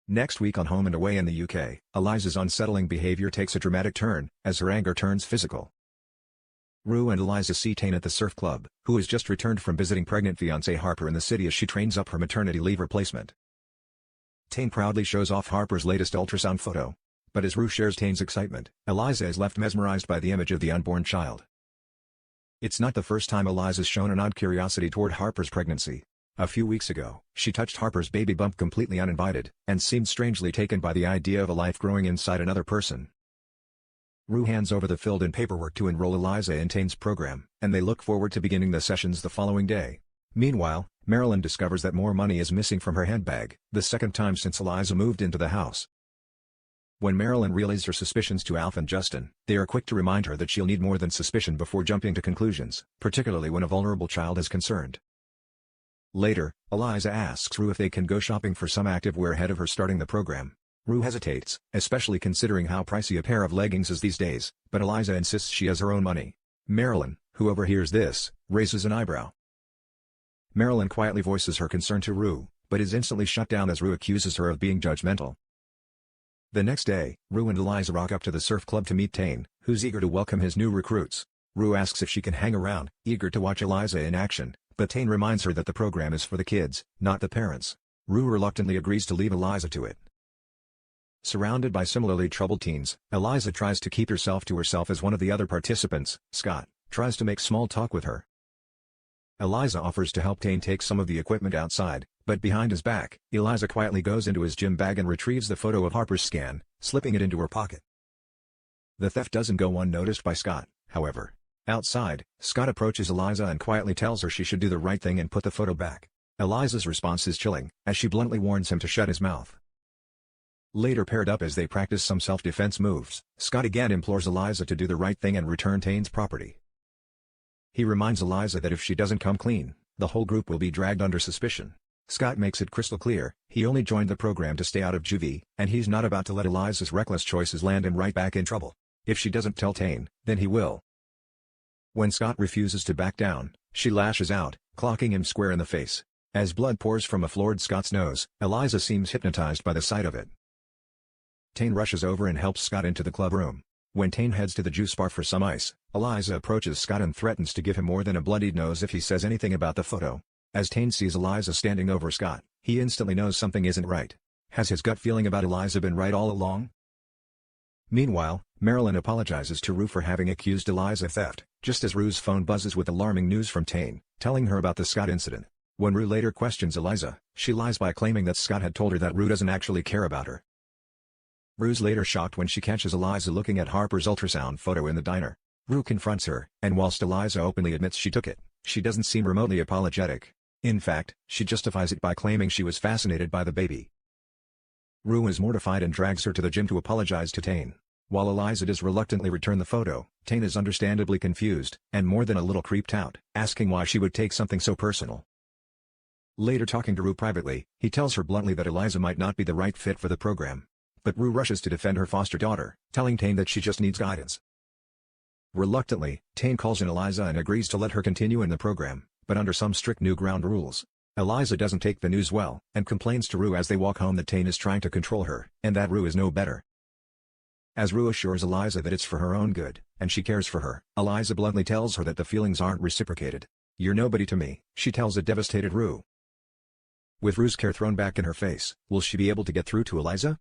Next week on Home and Away in the UK, Eliza's unsettling behavior takes a dramatic turn, as her anger turns physical. Rue and Eliza see Tane at the surf club, who has just returned from visiting pregnant fiancée Harper in the city as she trains up her maternity leave replacement. Tane proudly shows off Harper's latest ultrasound photo. But as Rue shares Tane's excitement, Eliza is left mesmerized by the image of the unborn child. It's not the first time Eliza's shown an odd curiosity toward Harper's pregnancy. A few weeks ago, she touched Harper's baby bump completely uninvited, and seemed strangely taken by the idea of a life growing inside another person. Rue hands over the filled-in paperwork to enroll Eliza in Tane's program, and they look forward to beginning the sessions the following day. Meanwhile, Marilyn discovers that more money is missing from her handbag, the second time since Eliza moved into the house. When Marilyn relays her suspicions to Alf and Justin, they are quick to remind her that she'll need more than suspicion before jumping to conclusions, particularly when a vulnerable child is concerned. Later, Eliza asks Rue if they can go shopping for some activewear ahead of her starting the program. Rue hesitates, especially considering how pricey a pair of leggings is these days, but Eliza insists she has her own money. Marilyn, who overhears this, raises an eyebrow. Marilyn quietly voices her concern to Rue, but is instantly shut down as Rue accuses her of being judgmental. The next day, Rue and Eliza rock up to the surf club to meet Tane, who's eager to welcome his new recruits. Rue asks if she can hang around, eager to watch Eliza in action, but Tane reminds her that the program is for the kids, not the parents. Rue reluctantly agrees to leave Eliza to it. Surrounded by similarly troubled teens, Eliza tries to keep herself to herself as one of the other participants, Scott, tries to make small talk with her. Eliza offers to help Tane take some of the equipment outside, but behind his back, Eliza quietly goes into his gym bag and retrieves the photo of Harper's scan, slipping it into her pocket. The theft doesn't go unnoticed by Scott, however. Outside, Scott approaches Eliza and quietly tells her she should do the right thing and put the photo back. Eliza's response is chilling, as she bluntly warns him to shut his mouth. Later paired up as they practice some self-defense moves, Scott again implores Eliza to do the right thing and return Tane's property. He reminds Eliza that if she doesn't come clean, the whole group will be dragged under suspicion. Scott makes it crystal clear, he only joined the program to stay out of juvie, and he's not about to let Eliza's reckless choices land him right back in trouble. If she doesn't tell Tane, then he will. When Scott refuses to back down, she lashes out, clocking him square in the face. As blood pours from a floored Scott's nose, Eliza seems hypnotized by the sight of it. Tane rushes over and helps Scott into the club room. When Tane heads to the juice bar for some ice, Eliza approaches Scott and threatens to give him more than a bloodied nose if he says anything about the photo. As Tane sees Eliza standing over Scott, he instantly knows something isn't right. Has his gut feeling about Eliza been right all along? Meanwhile, Marilyn apologizes to Rue for having accused Eliza of theft, just as Rue's phone buzzes with alarming news from Tane, telling her about the Scott incident. When Rue later questions Eliza, she lies by claiming that Scott had told her that Rue doesn't actually care about her. Rue's later shocked when she catches Eliza looking at Harper's ultrasound photo in the diner. Rue confronts her, and whilst Eliza openly admits she took it, she doesn't seem remotely apologetic. In fact, she justifies it by claiming she was fascinated by the baby. Rue is mortified and drags her to the gym to apologize to Tane. While Eliza does reluctantly return the photo, Tane is understandably confused, and more than a little creeped out, asking why she would take something so personal. Later talking to Rue privately, he tells her bluntly that Eliza might not be the right fit for the program. But Rue rushes to defend her foster daughter, telling Tane that she just needs guidance. Reluctantly, Tane calls in Eliza and agrees to let her continue in the program, but under some strict new ground rules. Eliza doesn't take the news well, and complains to Rue as they walk home that Tane is trying to control her, and that Rue is no better. As Rue assures Eliza that it's for her own good, and she cares for her, Eliza bluntly tells her that the feelings aren't reciprocated. "You're nobody to me," she tells a devastated Rue. With Rue's care thrown back in her face, will she be able to get through to Eliza?